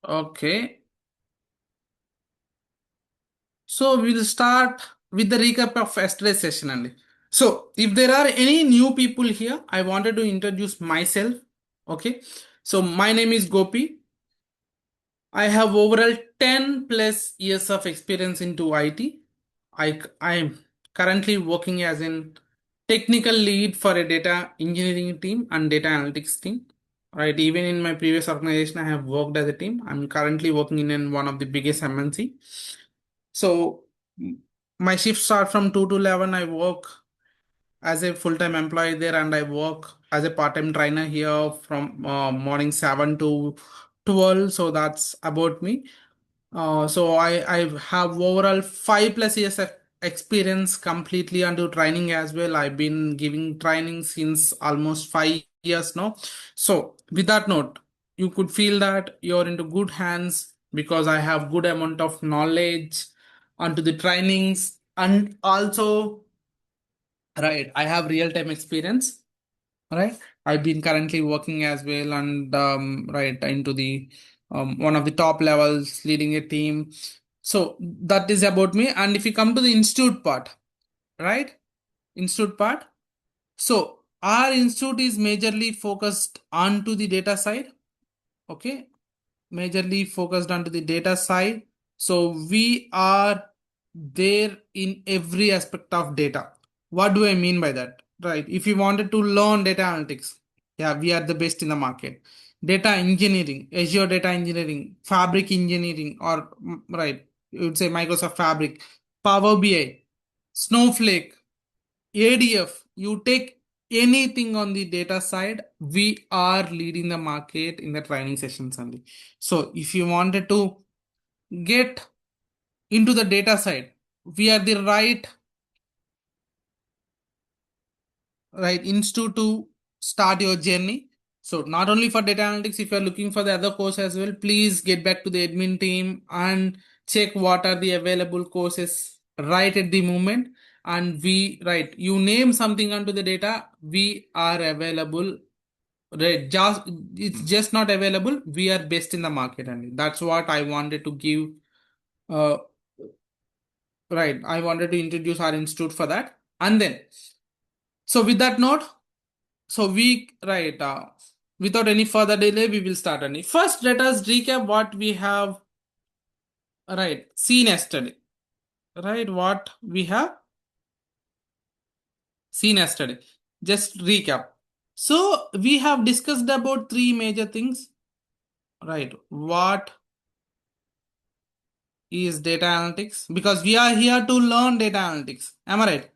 Okay. So we'll start with the recap of yesterday's session only. So if there are any new people here, I wanted to introduce myself. Okay. So my name is Gopi. I have overall 10 plus years of experience into IT. I am currently working as an technical lead for a data engineering team and data analytics team. Right, even in my previous organization, I have worked as a team. I'm currently working in one of the biggest MNC. So my shifts start from 2 to 11. I work as a full-time employee there, and I work as a part-time trainer here from morning 7 to 12. So that's about me. So I have overall 5 plus years of experience completely under training as well. I've been giving training since almost 5 years now. So with that note, you could feel that you're into good hands because I have good amount of knowledge onto the trainings, and also right, I have real time experience. Right, I've been currently working as well, and right into the one of the top levels leading a team. So that is about me. And if you come to the institute part, right, institute part, so our institute is majorly focused onto the data side. Okay, majorly focused onto the data side. So we are there in every aspect of data. What do I mean by that? Right. If you wanted to learn data analytics, yeah, we are the best in the market. Data engineering, Azure data engineering, Fabric engineering, or right, you would say Microsoft Fabric, Power BI, Snowflake, ADF, you take anything on the data side, we are leading the market in the training sessions only. So if you wanted to get into the data side, we are the right institute to start your journey. So not only for data analytics, if you are looking for the other course as well, please get back to the admin team and check what are the available courses right at the moment. And we right, you name something onto the data, we are available. Right, just it's just not available. We are best in the market, and that's what I wanted to give. Uh, right, I wanted to introduce our institute for that, and then so with that note, so we right without any further delay, we will start. Only first, let us recap what we have right seen yesterday. Right, what we have seen yesterday. Just recap. So we have discussed about three major things. Right, what is data analytics? Because we are here to learn data analytics. Am I right?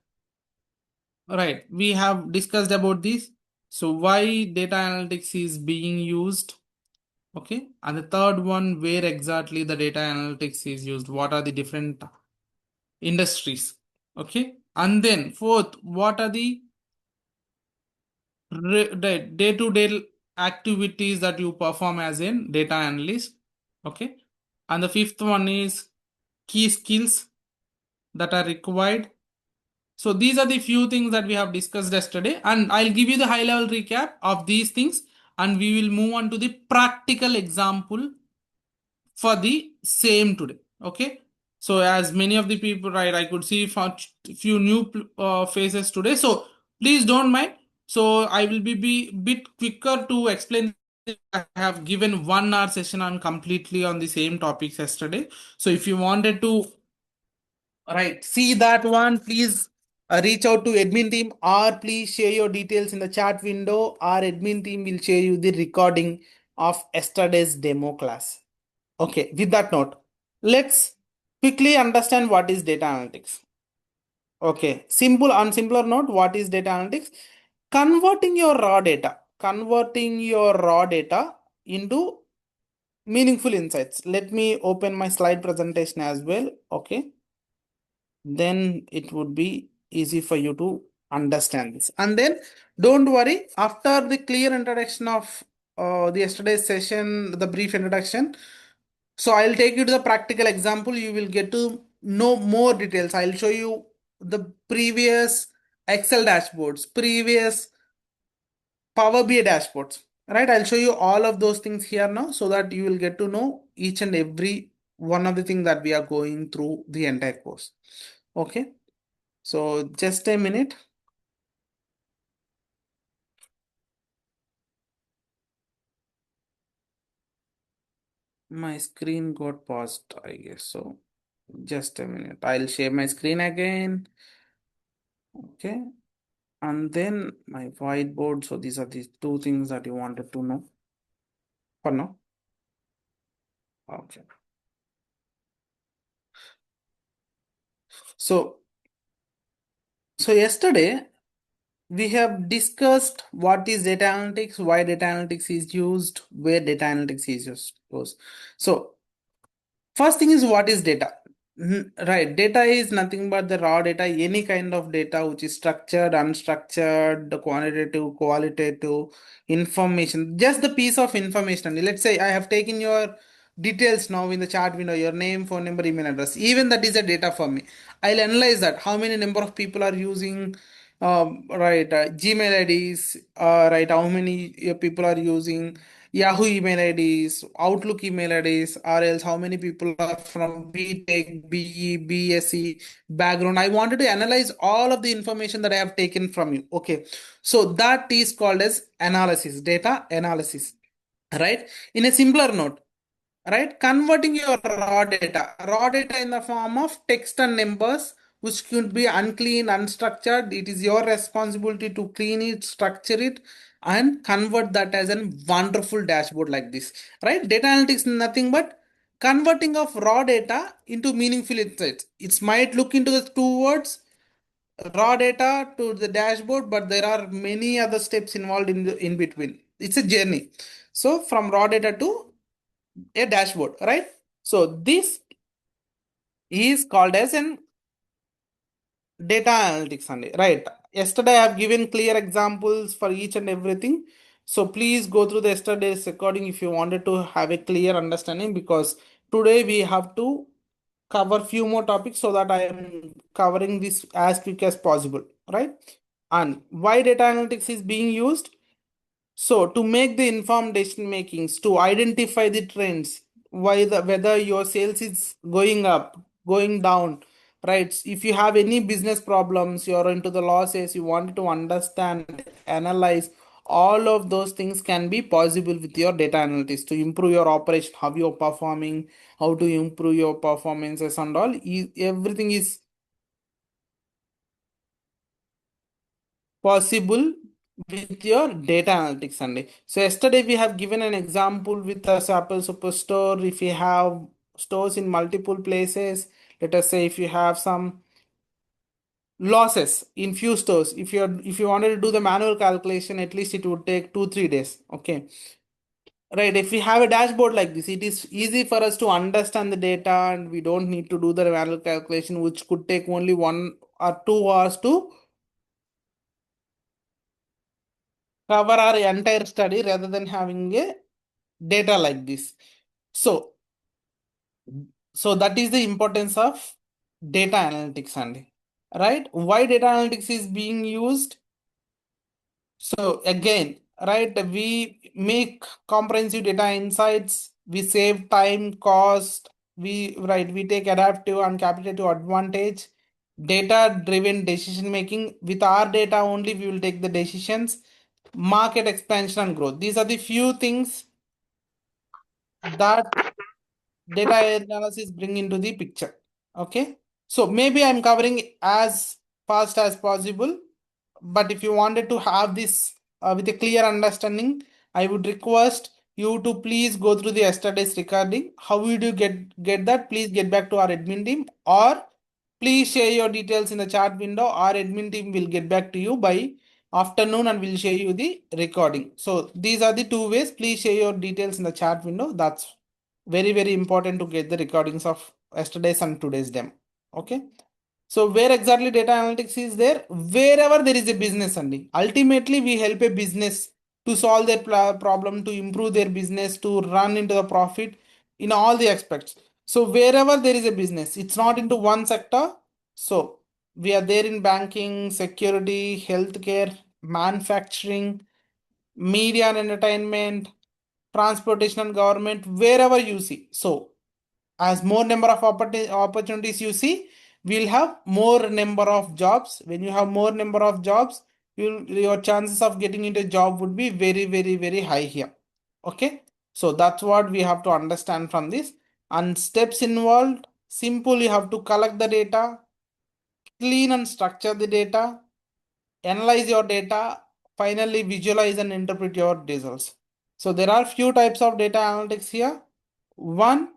Right. We have discussed about this. So why data analytics is being used? Okay. And the third one, where exactly the data analytics is used? What are the different industries? Okay. And then fourth, what are the day-to-day activities that you perform as in data analyst? Okay. And the fifth one is key skills that are required. So these are the few things that we have discussed yesterday, and I'll give you the high level recap of these things, and we will move on to the practical example for the same today. Okay. So as many of the people, right, I could see few new faces today. So please don't mind. So I will be bit quicker to explain. I have given 1 hour session on completely on the same topics yesterday. So if you wanted to right. See that one, please reach out to admin team, or please share your details in the chat window. Our admin team will share you the recording of yesterday's demo class. Okay, with that note, let's quickly understand what is data analytics. Okay, simple on simpler note, what is data analytics? Converting your raw data into meaningful insights. Let me open my slide presentation as well. Okay, then it would be easy for you to understand this. And then don't worry, after the clear introduction of the yesterday's session, the brief introduction, so I'll take you to the practical example. You will get to know more details. I'll show you the previous Excel dashboards, previous Power BI dashboards. Right, I'll show you all of those things here now so that you will get to know each and every one of the thing that we are going through the entire course. Okay, so just a minute. My screen got paused, I guess. So just a minute. I'll share my screen again. Okay, and then my whiteboard. So these are the two things that you wanted to know for now. Okay. So yesterday we have discussed what is data analytics, why data analytics is used, where data analytics is used. So first thing is what is data? Right, data is nothing but the raw data, any kind of data which is structured, unstructured, the quantitative, qualitative information, just the piece of information. Let's say I have taken your details now in the chart window, your name, phone number, email address. Even that is a data for me. I'll analyze that. How many number of people are using right Gmail IDs, right? How many people are using Yahoo email IDs, Outlook email IDs, or else how many people are from BTech, BE, BSc background. I wanted to analyze all of the information that I have taken from you. Okay. So that is called as analysis, data analysis. Right? In a simpler note, right, converting your raw data in the form of text and numbers which could be unclean, unstructured. It is your responsibility to clean it, structure it, and convert that as a wonderful dashboard like this. Right, data analytics is nothing but converting of raw data into meaningful insights. It might look into the two words, raw data to the dashboard, but there are many other steps involved in between. It's a journey. So from raw data to a dashboard, right? So this is called as an data analytics only, right? Yesterday I have given clear examples for each and everything. So please go through the yesterday's recording if you wanted to have a clear understanding, because today we have to cover few more topics so that I am covering this as quick as possible, right? And why data analytics is being used? So to make the informed decision makings, to identify the trends, whether your sales is going up, going down, right? If you have any business problems, you're into the losses, you want to understand, analyze, all of those things can be possible with your data analytics to improve your operation, how you're performing, how to improve your performances and all. Everything is possible with your data analytics only. So yesterday we have given an example with a Apple Superstore. If you have stores in multiple places, let us say if you have some losses in few stores, if you wanted to do the manual calculation, at least it would take 2 3 days. Okay, right. If we have a dashboard like this, it is easy for us to understand the data, and we don't need to do the manual calculation, which could take only 1 or 2 hours to cover our entire study rather than having a data like this. So, so that is the importance of data analytics, and right? Why data analytics is being used? So again, right, we make comprehensive data insights, we save time, cost, we take adaptive and capitative advantage, data driven decision making. With our data only, we will take the decisions, market expansion and growth. These are the few things that data analysis bring into the picture. Okay, so maybe I'm covering as fast as possible, but if you wanted to have this with a clear understanding, I would request you to please go through the yesterday's recording. How would you get that? Please get back to our admin team, or please share your details in the chat window. Our admin team will get back to you by afternoon and will share you the recording. So these are the two ways. Please share your details in the chat window. That's very important to get the recordings of yesterday's and today's demo. Okay. So where exactly data analytics is there? Wherever there is a business only. Ultimately, we help a business to solve their problem, to improve their business, to run into the profit in all the aspects. So wherever there is a business, it's not into one sector. So we are there in banking, security, healthcare, manufacturing, media and entertainment, transportation and government, wherever you see. So as more number of opportunities you see, we'll have more number of jobs. When you have more number of jobs, your chances of getting into a job would be very, very, very high here. Okay, so that's what we have to understand from this. And steps involved, simple, you have to collect the data, clean and structure the data, analyze your data, finally visualize and interpret your results. So there are few types of data analytics here. One,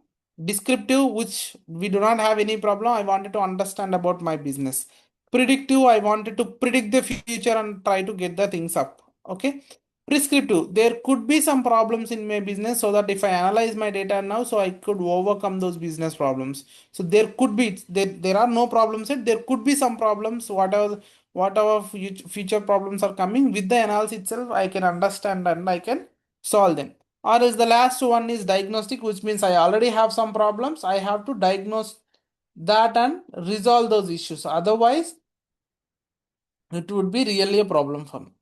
descriptive, which we do not have any problem. I wanted to understand about my business. Predictive, I wanted to predict the future and try to get the things up. Okay. Prescriptive, there could be some problems in my business, so that if I analyze my data now, so I could overcome those business problems. So there could be, there are no problems yet, there could be some problems, whatever future problems are coming with the analysis itself, I can understand and I can solve them. Or is the last one is diagnostic, which means I already have some problems, I have to diagnose that and resolve those issues. Otherwise, it would be really a problem for me.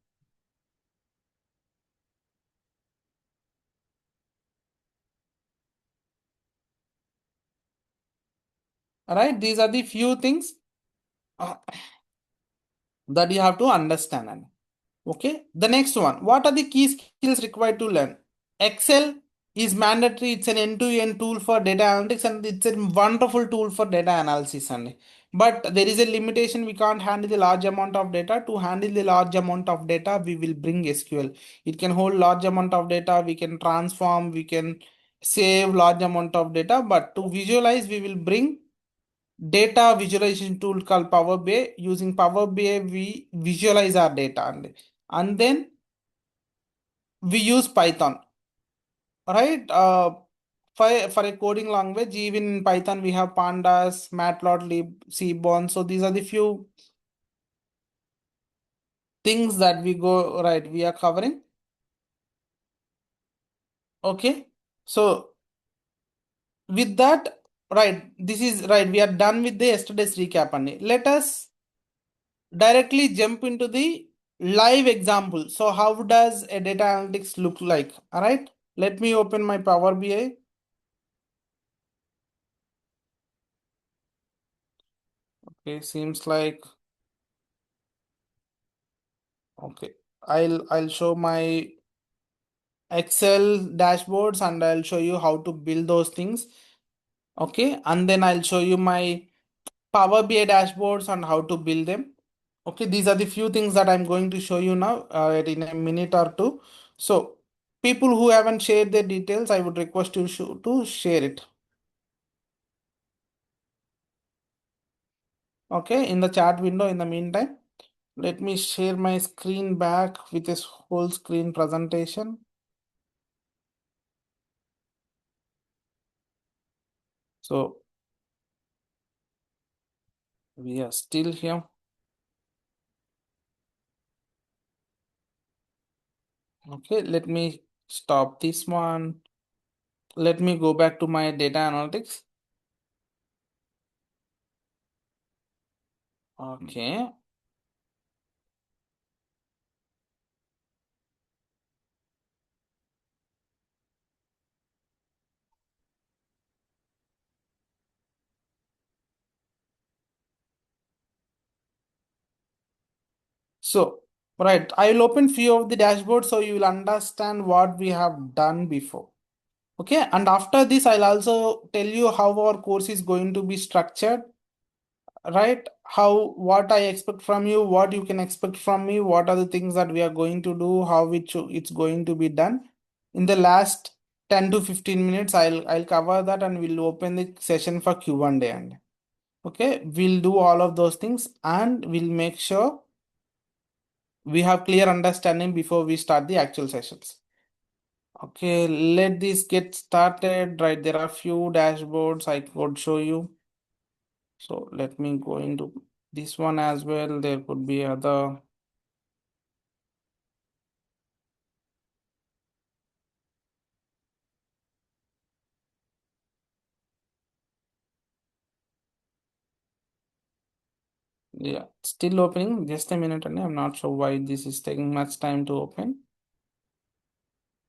All right, these are the few things uh, that you have to understand. Okay, the next one, what are the key skills required to learn? Excel is mandatory. It's an end-to-end tool for data analytics and it's a wonderful tool for data analysis only. But there is a limitation. We can't handle the large amount of data. To handle the large amount of data, we will bring SQL. It can hold large amount of data. We can transform. We can save large amount of data. But to visualize, we will bring data visualization tool called Power BI. Using Power BI, we visualize our data and then we use Python, right? For a coding language, even in Python, we have pandas, matplotlib, seaborn. So these are the few things that we go right. We are covering. Okay. So with that, right, this is right. We are done with the yesterday's recap, and let us directly jump into the live example. So how does a data analytics look like? All right. Let me open my Power BI. Okay, seems like okay. I'll show my Excel dashboards and I'll show you how to build those things. Okay, and then I'll show you my Power BI dashboards and how to build them. Okay, these are the few things that I'm going to show you now in a minute or two. So people who haven't shared their details, I would request you to share it. Okay, in the chat window. In the meantime, let me share my screen back with this whole screen presentation. So we are still here. Okay, let me stop this one. Let me go back to my data analytics. Okay. So, right, I will open few of the dashboards so you will understand what we have done before. Okay, and after this, I'll also tell you how our course is going to be structured, right? How, what I expect from you, what you can expect from me, what are the things that we are going to do, how it's going to be done. In the last 10 to 15 minutes, I'll cover that and we'll open the session for Q&A. And okay, we'll do all of those things and we'll make sure we have clear understanding before we start the actual sessions. Okay, let this get started. Right, there are few dashboards I could show you. So let me go into this one as well. There could be other. Yeah, still opening. Just a minute, and I'm not sure why this is taking much time to open.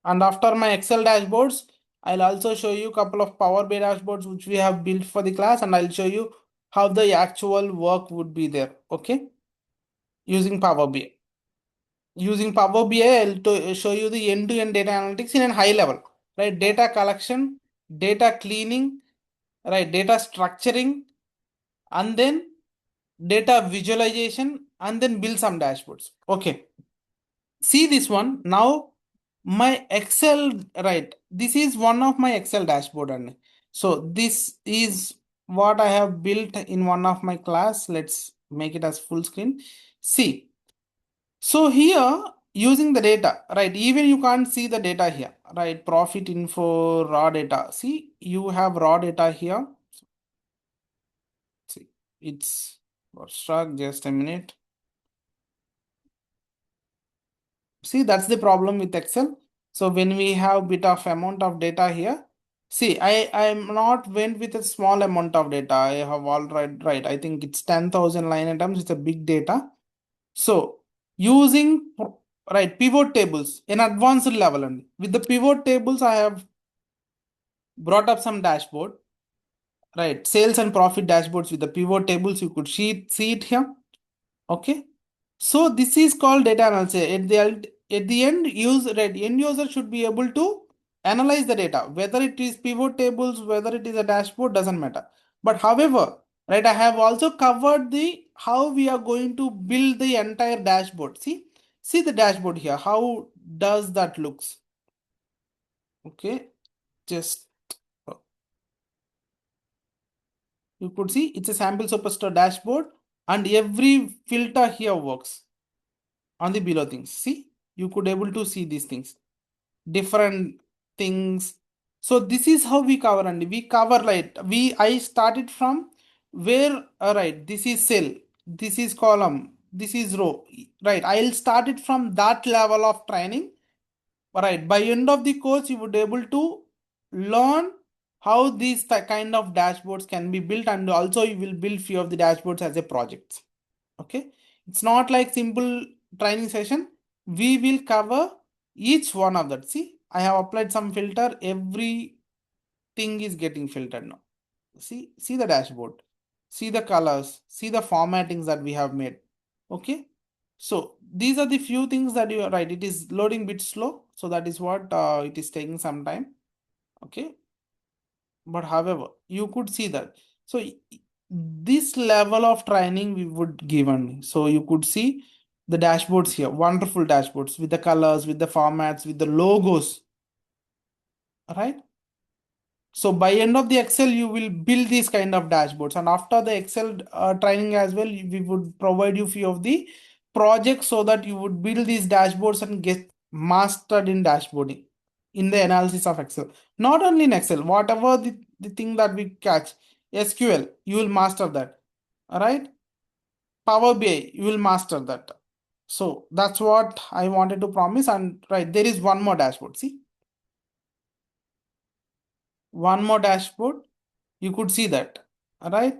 And after my Excel dashboards, I'll also show you a couple of Power BI dashboards which we have built for the class, and I'll show you how the actual work would be there. Okay, using Power BI. Using Power BI, I'll show you the end-to-end data analytics in a high level, right? Data collection, data cleaning, right? Data structuring, and then data visualization, and then build some dashboards. Okay, see this one now. My Excel, right? This is one of my Excel dashboard, and so this is what I have built in one of my class. Let's make it as full screen. See, so here using the data, right? Even you can't see the data here, right? Profit info, raw data. See, you have raw data here. See, it's got stuck. Just a minute. See, that's the problem with Excel. So when we have bit of amount of data here, see, I'm not went with a small amount of data. I have all right. I think it's 10,000 line items. It's a big data. So using right pivot tables in advanced level, and with the pivot tables, I have brought up some dashboard, right? Sales and profit dashboards with the pivot tables. You could see it here. Okay. So this is called data analysis. At the end, right, end user should be able to analyze the data, whether it is pivot tables, whether it is a dashboard, doesn't matter. But however, right, I have also covered the how we are going to build the entire dashboard. See the dashboard here. How does that looks? Okay, just you could see it's a sample superstar dashboard, and every filter here works on the below things. See, you could able to see these things, different things. So this is how we cover, and we cover, right? I started from where, right, this is cell, this is column, this is row, right? I'll start it from that level of training, right? By end of the course, you would able to learn how these kind of dashboards can be built, and also you will build few of the dashboards as a project. Okay, it's not like simple training session. We will cover each one of that. See, I have applied some filter. Everything is getting filtered now. See the dashboard, see the colors, see the formattings that we have made. Okay, so these are the few things that you are right. It is loading bit slow, so that is what it is taking some time. Okay, but however, you could see that. So this level of training we would given. So you could see the dashboards here, wonderful dashboards with the colors, with the formats, with the logos, right? So by end of the Excel, you will build these kind of dashboards, and after the Excel training as well, we would provide you few of the projects so that you would build these dashboards and get mastered in dashboarding, in the analysis of Excel. Not only in Excel, whatever the thing that we catch, SQL, you will master that. All right, Power BI, you will master that. So that's what I wanted to promise. And right, there is one more dashboard. See, one more dashboard. You could see that. All right.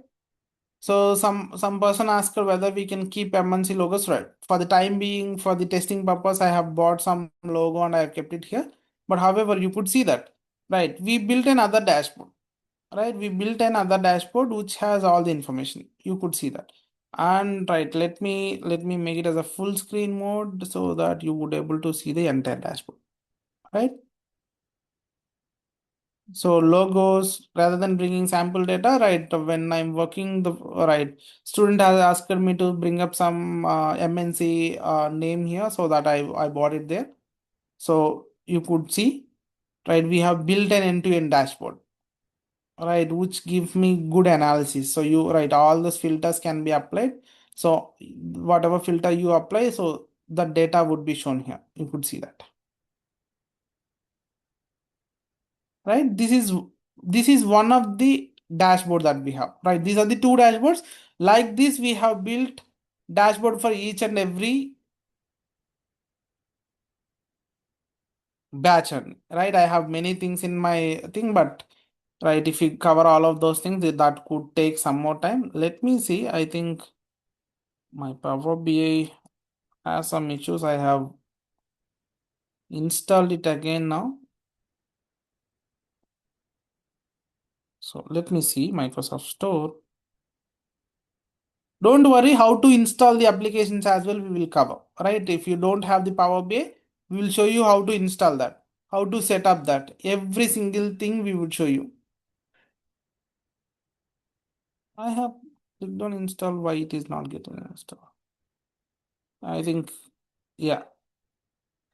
So some person asked her whether we can keep MNC logos, right? For the time being, for the testing purpose, I have bought some logo and I have kept it here. But however, you could see that, right? We built another dashboard, right? We built another dashboard which has all the information. You could see that. And right, let me make it as a full screen mode so that you would able to see the entire dashboard, right? So logos, rather than bringing sample data, right? When I'm working the right, student has asked me to bring up some MNC name here, so that I bought it there. So you could see, right? We have built an end-to-end dashboard, right? Which gives me good analysis. So you right, all those filters can be applied. So whatever filter you apply, so the data would be shown here. You could see that. Right, this is one of the dashboard that we have, right? These are the two dashboards. Like this, we have built dashboard for each and every batch, and right, I have many things in my thing, but right, if we cover all of those things, that could take some more time. Let me see. I think my Power BI has some issues. I have installed it again now. So let me see Microsoft Store. Don't worry, how to install the applications as well, we will cover, right? If you don't have the Power BI, we will show you how to install that, how to set up that. Every single thing we would show you. I have clicked on install, why it is not getting installed? I think, yeah,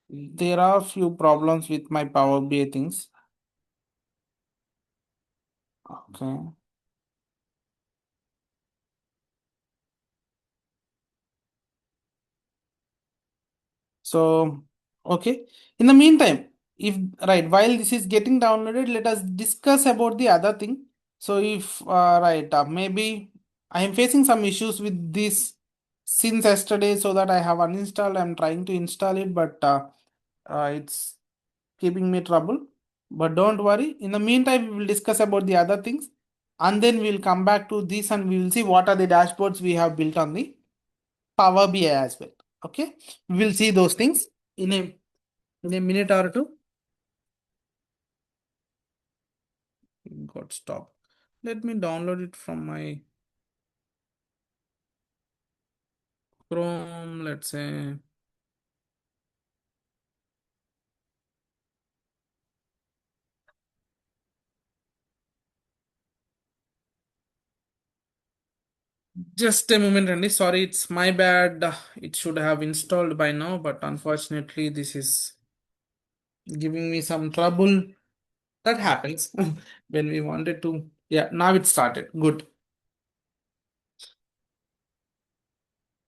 there are few problems with my Power BI things. Okay. So, okay. In the meantime, if right, while this is getting downloaded, let us discuss about the other thing. So, if right, maybe I am facing some issues with this since yesterday, so that I have uninstalled. I'm trying to install it, but it's keeping me trouble. But don't worry. In the meantime, we will discuss about the other things, and then we'll come back to this, and we will see what are the dashboards we have built on the Power BI as well. Okay, we will see those things in a minute or two. Got stopped. Let me download it from my Chrome. Let's say just a moment, Randy. Sorry, it's my bad. It should have installed by now, but unfortunately, this is giving me some trouble. That happens when we wanted to. Yeah, now it started. Good.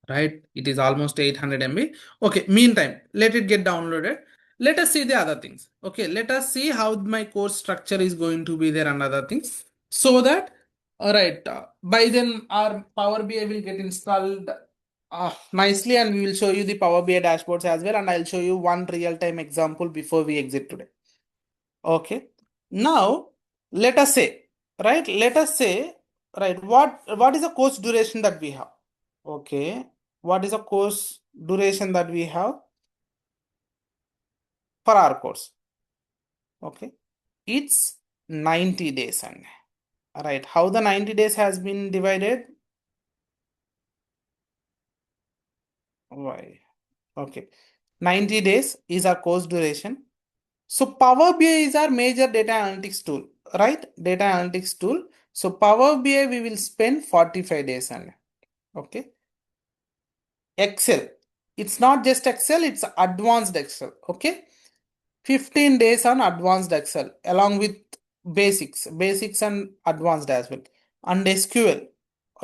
Right? It is almost 800 MB. Okay, meantime, let it get downloaded. Let us see the other things. Okay, let us see how my course structure is going to be there and other things. So that, all right, by then our Power BI will get installed nicely, and we will show you the Power BI dashboards as well. And I'll show you one real-time example before we exit today. Okay. Now, let us say, right? Let us say, right, what is the course duration that we have? Okay. What is the course duration that we have for our course? Okay. It's 90 days. And right. How the 90 days has been divided? Why? Okay. 90 days is our course duration. So Power BI is our major data analytics tool, right? Data analytics tool. So Power BI we will spend 45 days on. Okay. Excel. It's not just Excel, it's advanced Excel. Okay. 15 days on advanced Excel along with basics and advanced as well. And SQL.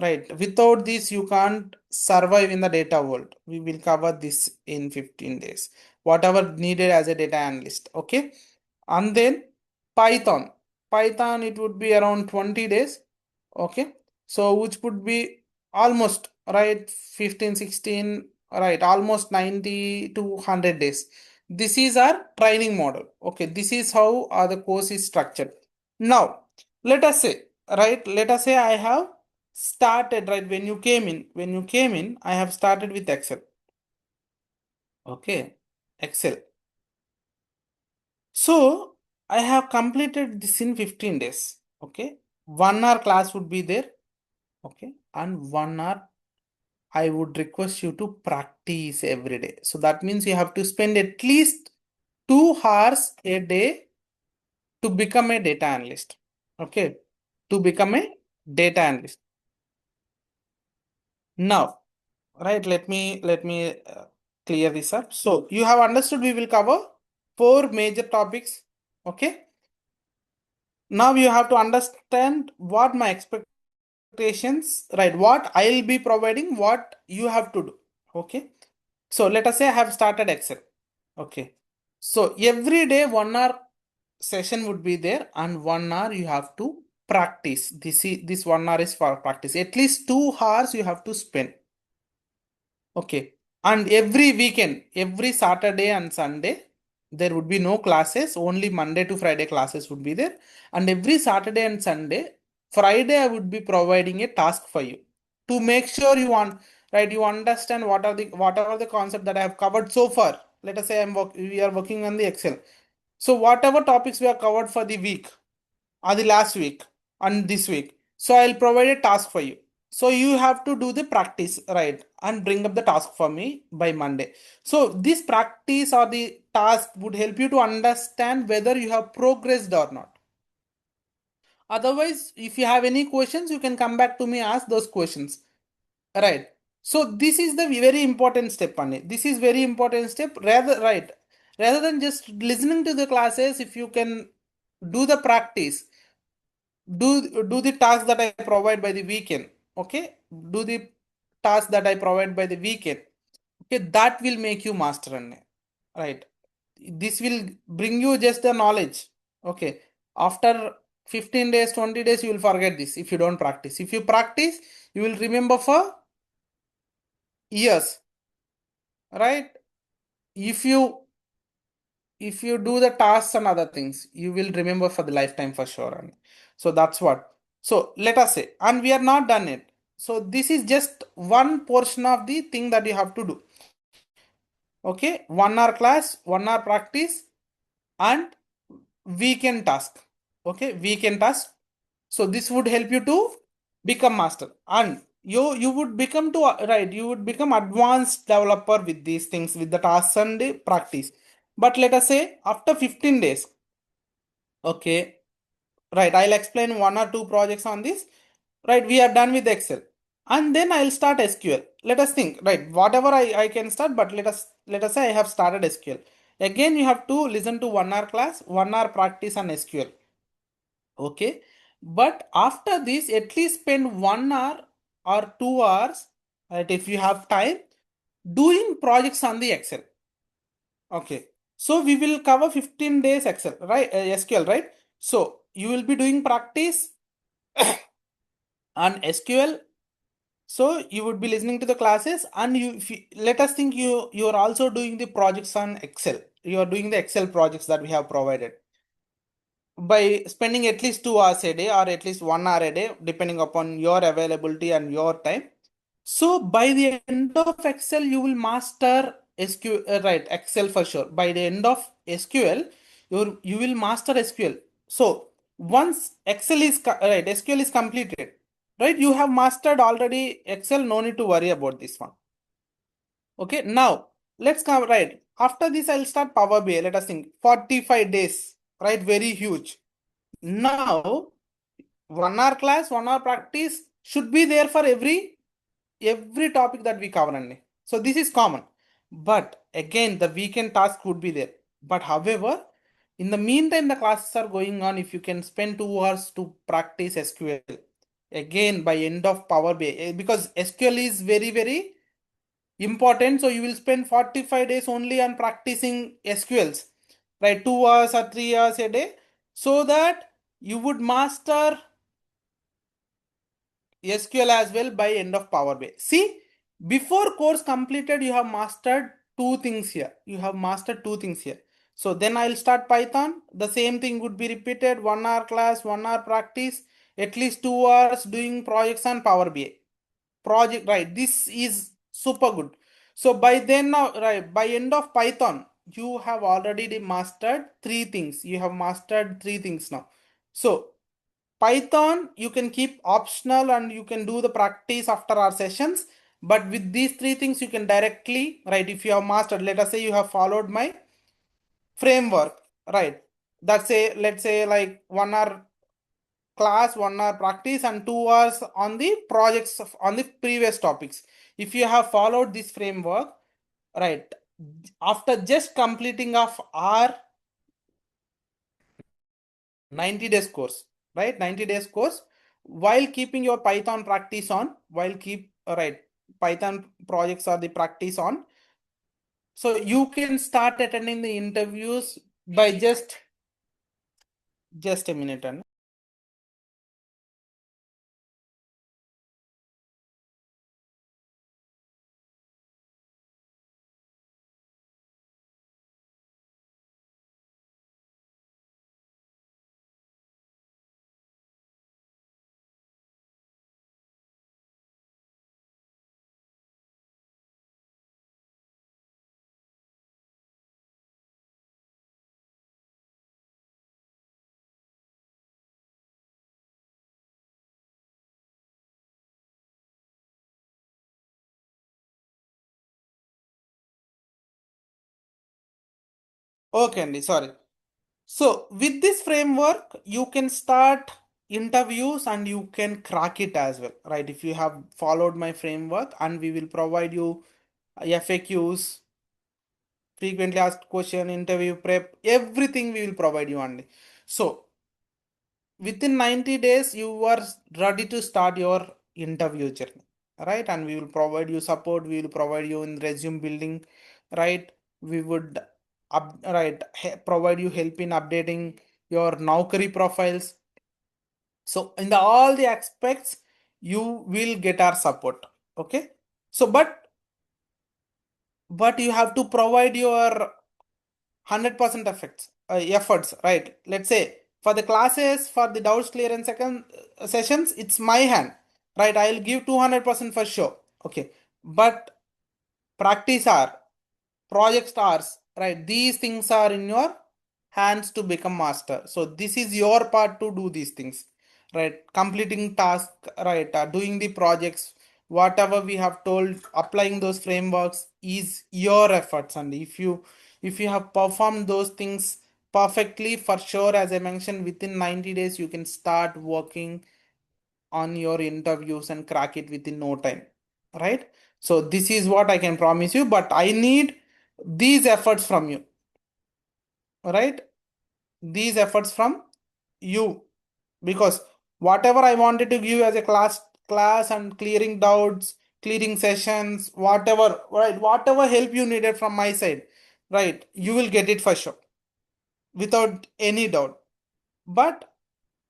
Right. Without this, you can't survive in the data world. We will cover this in 15 days. Whatever needed as a data analyst. Okay. And then Python. Python, it would be around 20 days. Okay. So which would be almost right 15, 16, right, almost 90 to 100 days. This is our training model. Okay. This is how the course is structured. Now, let us say, right, let us say I have started, right, when you came in, I have started with Excel. Okay. Excel. So I have completed this in 15 days. Okay. 1 hour class would be there. Okay. And 1 hour I would request you to practice every day. So that means you have to spend at least 2 hours a day to become a data analyst. Okay. To become a data analyst. Now, right, let me clear this up. So you have understood we will cover four major topics. Okay. Now you have to understand what my expectations, right? What I'll be providing, what you have to do. Okay. So let us say I have started Excel. Okay. So every day 1 hour session would be there, and 1 hour you have to practice. This 1 hour is for practice. At least 2 hours you have to spend. Okay. And every weekend, every Saturday and Sunday, there would be no classes, only Monday to Friday classes would be there. And every Saturday and Sunday, Friday, I would be providing a task for you to make sure you want, right? You understand what are the whatever the concept that I have covered so far. Let us say we are working on the Excel. So whatever topics we have covered for the week or the last week and this week, so I'll provide a task for you. So you have to do the practice, right, and bring up the task for me by Monday. So this practice or the task would help you to understand whether you have progressed or not. Otherwise, if you have any questions, you can come back to me, ask those questions. Right. So this is the very important step, Pani. This is very important step. Rather than just listening to the classes, if you can do the practice, do the task that I provide by the weekend. Okay. Do the task that I provide by the weekend. Okay. That will make you master, Anne. Right. This will bring you just the knowledge. Okay. After 15 days, 20 days, you will forget this if you don't practice. If you practice, you will remember for years, right? If you if you do the tasks and other things, you will remember for the lifetime for sure. And so that's what. So let us say, and we are not done it. So this is just one portion of the thing that you have to do. Okay, 1 hour class, 1 hour practice, and weekend task. Okay, weekend task. So this would help you to become master, and you would become to right. You would become advanced developer with these things, with the tasks and the practice. But let us say after 15 days, okay, right. I'll explain 1 or 2 projects on this. Right, we are done with Excel, and then I'll start SQL. Let us think. Right, whatever I can start, but let us say I have started SQL. Again, you have to listen to 1 hour class, 1 hour practice on SQL. Okay, but after this, at least spend 1 hour or 2 hours, right, if you have time, doing projects on the Excel. Okay, so we will cover 15 days Excel, right? SQL, right? So you will be doing practice on SQL. So you would be listening to the classes, and let us think you are also doing the projects on Excel. You are doing the Excel projects that we have provided by spending at least 2 hours a day or at least 1 hour a day, depending upon your availability and your time. So by the end of Excel, you will master SQL, right? Excel for sure. By the end of SQL, you will master SQL. So once SQL is completed, right? You have mastered already Excel. No need to worry about this one. Okay, now let's come right. After this, I'll start Power BI. Let us think 45 days, right? Very huge. Now, 1 hour class, 1 hour practice should be there for every topic that we cover only. So this is common. But again, the weekend task would be there. But however, in the meantime, the classes are going on. If you can spend 2 hours to practice SQL, again by end of Power BI, because SQL is very, very important. So you will spend 45 days only on practicing SQLs, right? 2 hours or 3 hours a day, so that you would master SQL as well by end of Power BI. See, before course completed, you have mastered two things here. You have mastered two things here. So then I'll start Python. The same thing would be repeated. 1 hour class, 1 hour practice, at least 2 hours doing projects on Power BI. Project, right? This is super good. So by then now, right, by end of Python, you have already mastered three things. You have mastered three things now. So Python, you can keep optional and you can do the practice after our sessions. But with these three things, you can directly, right? If you have mastered, let us say you have followed my framework, right? Let's say like 1 hour class, 1 hour practice, and 2 hours on the projects on the previous topics. If you have followed this framework, right? After just completing of our 90 days course, right? 90 days course, while keeping your Python practice on, while keep, right, Python projects or the practice on. So you can start attending the interviews by just a minute. And Okay, Andy, sorry. So with this framework, you can start interviews and you can crack it as well, right? If you have followed my framework, and we will provide you FAQs, frequently asked question, interview prep, everything we will provide you only. So within 90 days, you are ready to start your interview journey, right? And we will provide you support, we will provide you in resume building, right? We would provide you help in updating your Naukri profiles. So in the all the aspects, you will get our support. Okay. So but you have to provide your 100% efforts, right? Let's say for the classes, for the doubts clearance second sessions, it's my hand, right? I'll give 200% for sure. Okay. But practice hour, project stars, right? These things are in your hands to become master. So this is your part to do these things, right? Completing task, right? Doing the projects, whatever we have told, applying those frameworks is your efforts. And if you have performed those things perfectly, for sure, as I mentioned, within 90 days you can start working on your interviews and crack it within no time, right? So this is what I can promise you, but I need these efforts from you, right? These efforts from you, because whatever I wanted to give as a class and clearing doubts, clearing sessions, whatever, right? Whatever help you needed from my side, right? You will get it for sure, without any doubt. But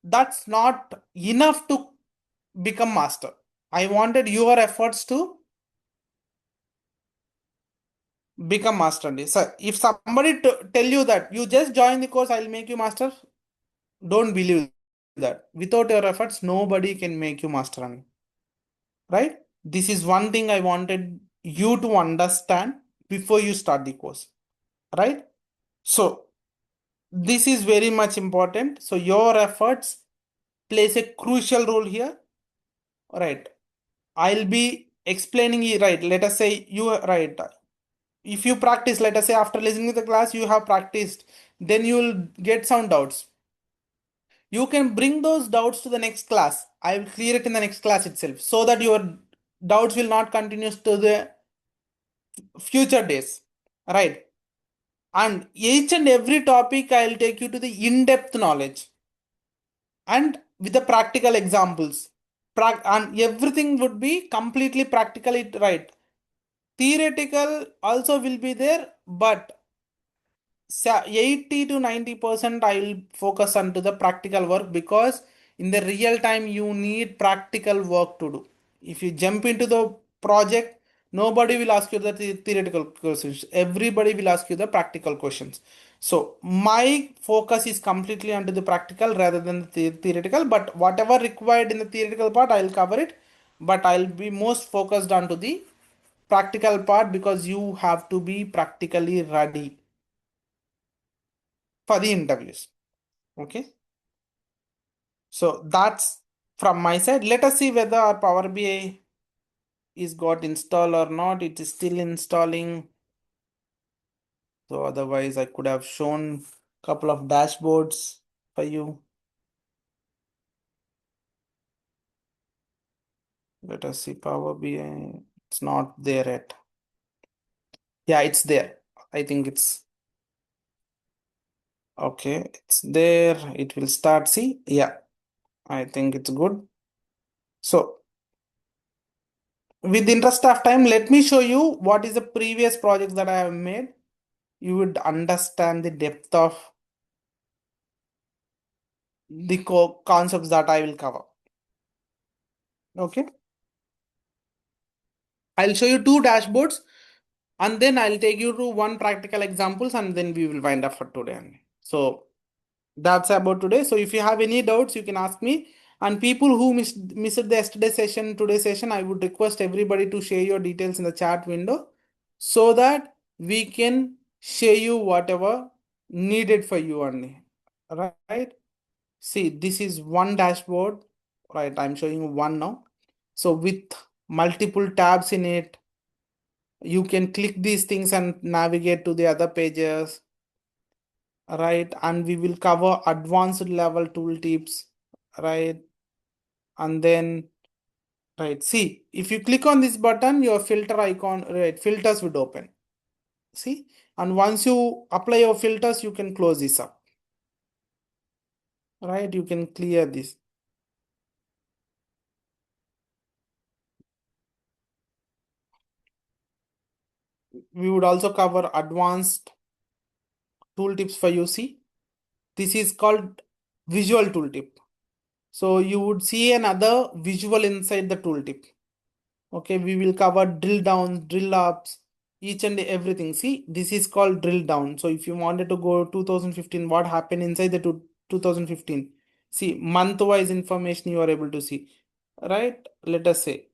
that's not enough to become master. I wanted your efforts to become master only. So if somebody tell you that you just join the course, I'll make you master, don't believe that. Without your efforts, nobody can make you master only. Right? This is one thing I wanted you to understand before you start the course. Right? So this is very much important. So your efforts plays a crucial role here. Right? I'll be explaining it, right. Let us say you, right. If you practice, let us say after listening to the class, you have practiced, then you will get some doubts. You can bring those doubts to the next class. I will clear it in the next class itself, so that your doubts will not continue to the future days, right? And each and every topic, I'll take you to the in-depth knowledge and with the practical examples. And everything would be completely practically right. Theoretical also will be there, but 80 to 90% I will focus onto the practical work, because in the real time you need practical work to do. If you jump into the project, nobody will ask you the theoretical questions, everybody will ask you the practical questions. So my focus is completely onto the practical rather than the theoretical, but whatever required in the theoretical part I'll cover it, but I'll be most focused onto the practical part, because you have to be practically ready for the interviews. Okay. So that's from my side. Let us see whether our Power BI is got installed or not. It is still installing. So otherwise I could have shown couple of dashboards for you. Let us see Power BI. It's not there yet. Yeah, it's there. I think it's okay. It's there. It will start. See, yeah, I think it's good. So with the interest of time, let me show you what is the previous projects that I have made. You would understand the depth of the concepts that I will cover. Okay. I'll show you two dashboards, and then I'll take you to one practical examples, and then we will wind up for today. So that's about today. So if you have any doubts, you can ask me. And people who missed the yesterday session, today's session, I would request everybody to share your details in the chat window, so that we can share you whatever needed for you only. Right? See, this is one dashboard, right? I'm showing you one now. So with multiple tabs in it, you can click these things and navigate to the other pages. right? And we will cover advanced level tooltips, right? And then, right, see, if you click on this button, your filter icon, right, filters would open. See, and once you apply your filters, you can close this up, right? You can clear this. We would also cover advanced tooltips for you. See, this is called visual tooltip. So you would see another visual inside the tooltip. Okay, we will cover drill downs, drill ups, each and everything. See, this is called drill down. So if you wanted to go 2015, what happened inside the 2015? See, month wise information you are able to see, right? Let us say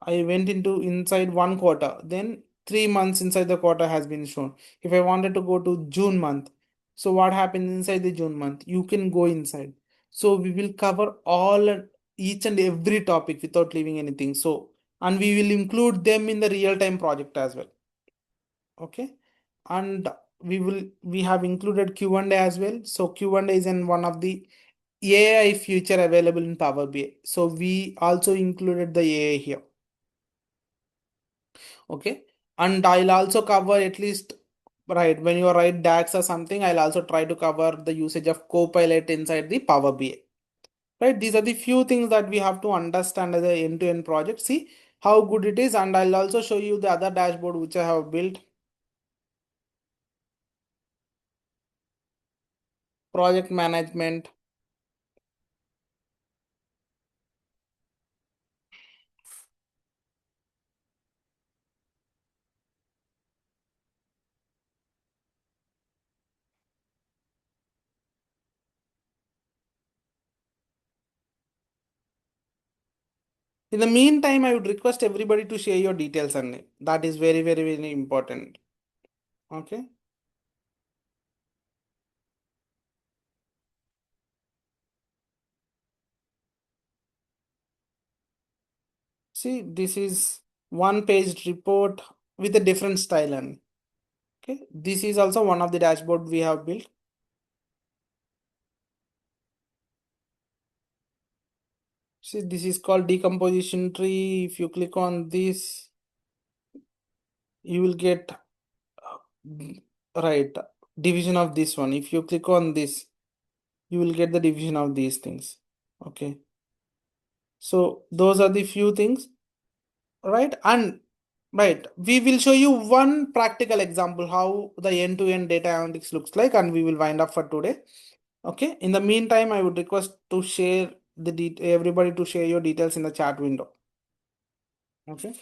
I went into inside one quarter, then 3 months inside the quarter has been shown. If I wanted to go to June month, so what happens inside the June month? You can go inside. So we will cover all and each and every topic without leaving anything. So and we will include them in the real time project as well. Okay, and we have included Q&A as well. So Q&A is in one of the AI feature available in Power BI. So we also included the AI here. Okay, and I'll also cover at least, right, when you write DAX or something, I'll also try to cover the usage of Copilot inside the Power BI. Right, these are the few things that we have to understand as a end-to-end project. See how good it is, and I'll also show you the other dashboard which I have built. Project management. In the meantime, I would request everybody to share your details, and that is very, very, very important. Okay. See, this is one page report with a different style, and okay, this is also one of the dashboard we have built. See, this is called decomposition tree. If you click on this, you will get right division of this one. If you click on this, you will get the division of these things. Okay, so those are the few things, right? And right, we will show you one practical example how the end-to-end data analytics looks like, and we will wind up for today. Okay, in the meantime, I would request to share everybody to share your details in the chat window. Okay,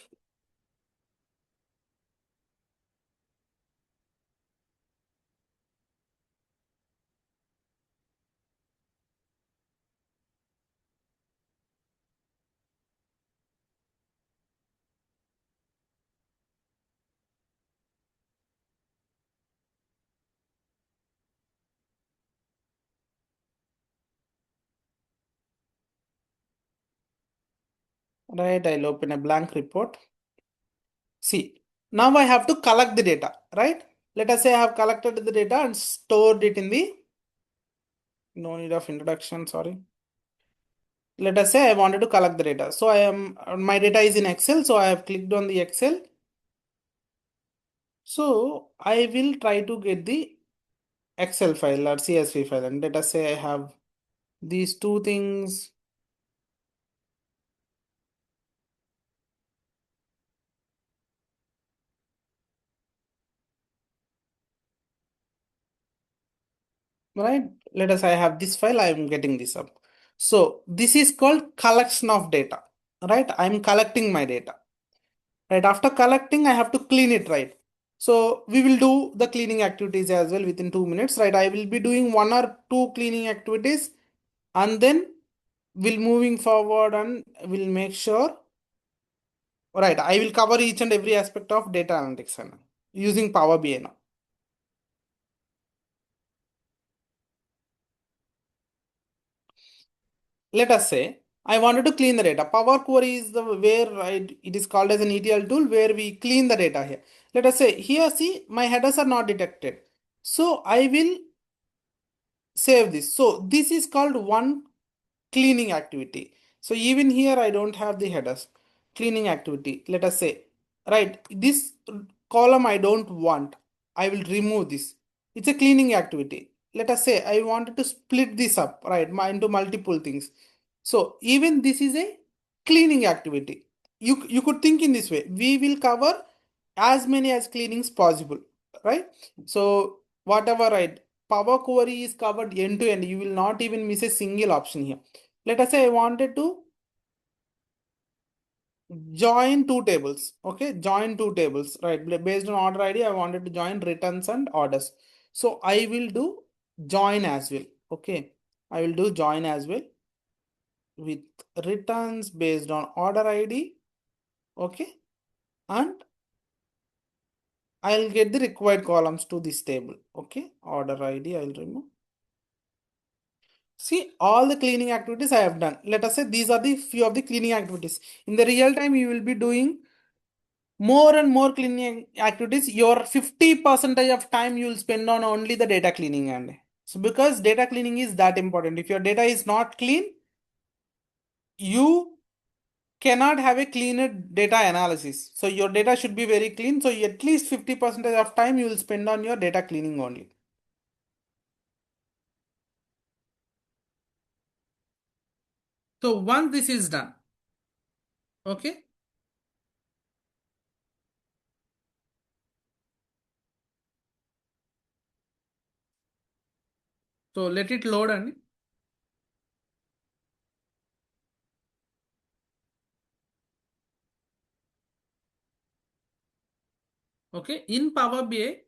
right, I'll open a blank report. See, now I have to collect the data, right? Let us say I have collected the data and stored it in the, no need of introduction, sorry. Let us say I wanted to collect the data. So I am, my data is in Excel. So I have clicked on the Excel. So I will try to get the Excel file or CSV file. And let us say I have these two things, right? Let us say I have this file, I am getting this up. So this is called collection of data, right? I'm collecting my data. Right, after collecting, I have to clean it, right? So we will do the cleaning activities as well within 2 minutes, right? I will be doing one or two cleaning activities, and then we'll moving forward and we'll make sure, right? I will cover each and every aspect of data analytics and using Power BI now. Let us say I wanted to clean the data. Power Query is the where it is called as an ETL tool where we clean the data here. Let us say here, see, my headers are not detected. So I will save this. So this is called one cleaning activity. So even here I don't have the headers. Cleaning activity. Let us say, right, this column I don't want. I will remove this. It's a cleaning activity. Let us say I wanted to split this up, right, into multiple things. So even this is a cleaning activity. You could think in this way. We will cover as many as cleanings possible, right? So whatever, right, Power Query is covered end to end. You will not even miss a single option here. Let us say I wanted to join two tables. Okay, join two tables, right? Based on order ID, I wanted to join returns and orders. So I will do join as well. Okay, I will do join as well with returns based on order ID. Okay, and I'll get the required columns to this table. Okay, order ID I'll remove. See, all the cleaning activities I have done. Let us say these are the few of the cleaning activities. In the real time, you will be doing more and more cleaning activities. Your 50 percentage of time you will spend on only the data cleaning. And so because data cleaning is that important. If your data is not clean, you cannot have a cleaner data analysis. So your data should be very clean. So at least 50 percentage of time you will spend on your data cleaning only. So once this is done, okay. So let it load and okay. In Power BI,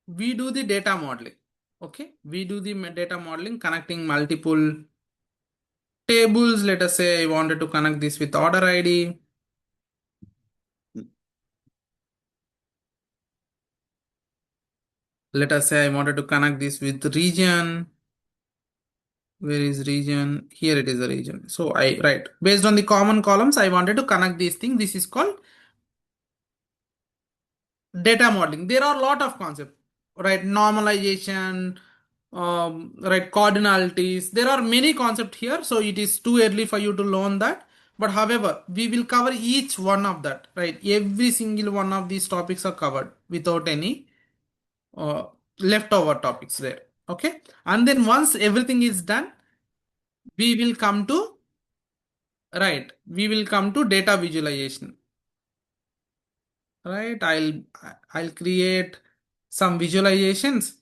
we do the data modeling. Okay, we do the data modeling connecting multiple tables. Let us say I wanted to connect this with order ID. Let us say I wanted to connect this with region. Where is region? Here it is a region. So I right based on the common columns, I wanted to connect these things. This is called data modeling. There are a lot of concepts, right? Normalization, right? Cardinalities. There are many concepts here, so it is too early for you to learn that. But however, we will cover each one of that, right? Every single one of these topics are covered without any uh, leftover topics there. Okay, and then once everything is done, we will come to right. We will come to data visualization. Right, I'll create some visualizations.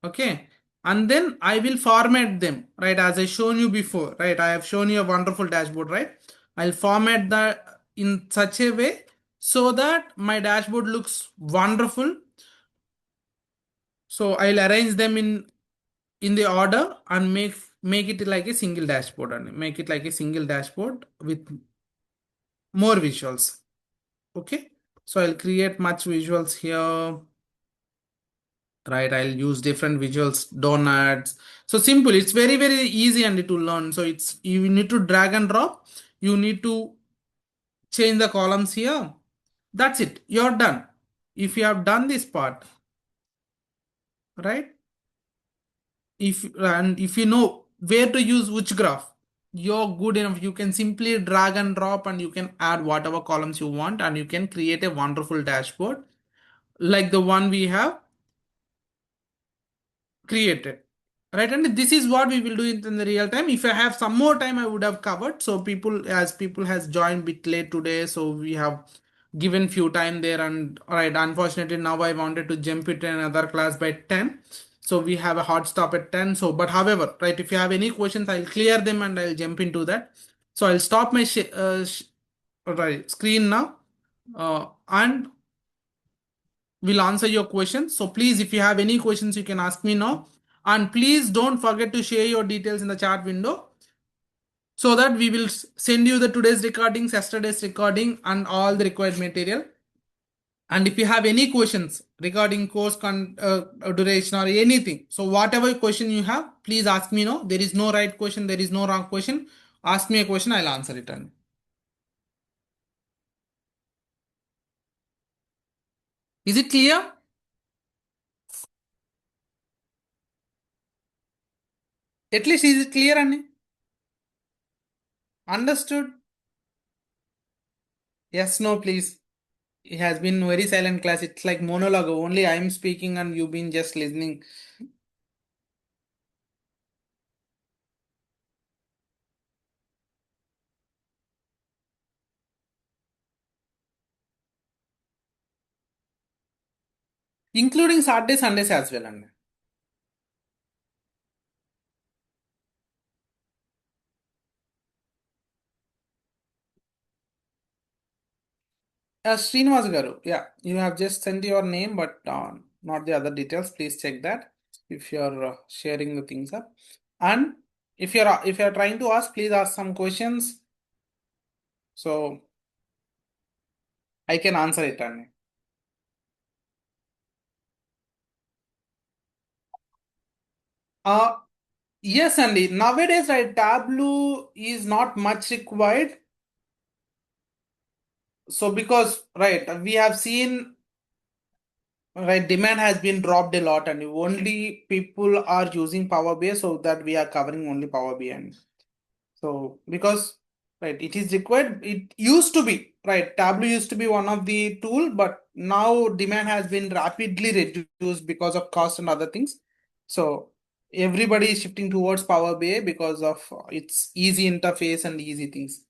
Okay, and then I will format them, right, as I shown you before, right? I have shown you a wonderful dashboard, right? I'll format that in such a way so that my dashboard looks wonderful. So I'll arrange them in the order and make it like a single dashboard and make it like a single dashboard with more visuals. Okay, so I'll create much visuals here, right? I'll use different visuals, donuts. So simple, it's very easy and to learn. So it's you need to drag and drop, you need to change the columns here. That's it, you're done. If you have done this part, right, if you know where to use which graph, you're good enough. You can simply drag and drop and you can add whatever columns you want and you can create a wonderful dashboard like the one we have created, right? And this is what we will do it in the real time. If I have some more time, I would have covered. So people has joined bit late today, so we have given few time there. And all right, unfortunately now I wanted to jump it in another class by 10, so we have a hard stop at 10. So but however, right, if you have any questions, I'll clear them and I'll jump into that. So I'll stop my right screen now, and will answer your questions. So please, if you have any questions, you can ask me now. And please don't forget to share your details in the chat window so that we will send you the today's recordings, yesterday's recording, and all the required material. And if you have any questions regarding duration or anything, so whatever question you have, please ask me now. There is no right question, there is no wrong question. Ask me a question, I'll answer it. And is it clear? At least is it clear, Annie? Understood? Yes, no, please. It has been very silent class. It's like monologue. Only I'm speaking and you've been just listening. Including Saturday, Sundays as well, Annie. Srinivas Garu, yeah, you have just sent your name, but not the other details. Please check that if you're sharing the things up. And if you're trying to ask, please ask some questions so I can answer it. Annie. Uh, yes, Andy. Nowadays, right, Tableau is not much required. So because right, we have seen right demand has been dropped a lot, and only people are using Power BI, so that we are covering only Power BI. So because right, it is required. It used to be right. Tableau used to be one of the tool, but now demand has been rapidly reduced because of cost and other things. So everybody is shifting towards Power BI because of its easy interface and easy things.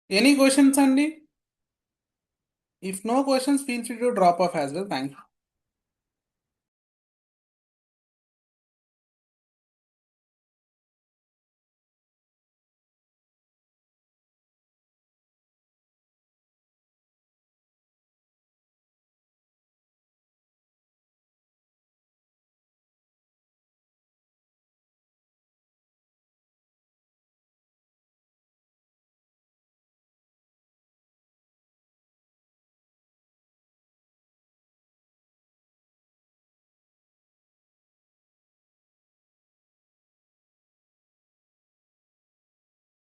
Any questions, Andy? If no questions, feel free to drop off as well. Thank you.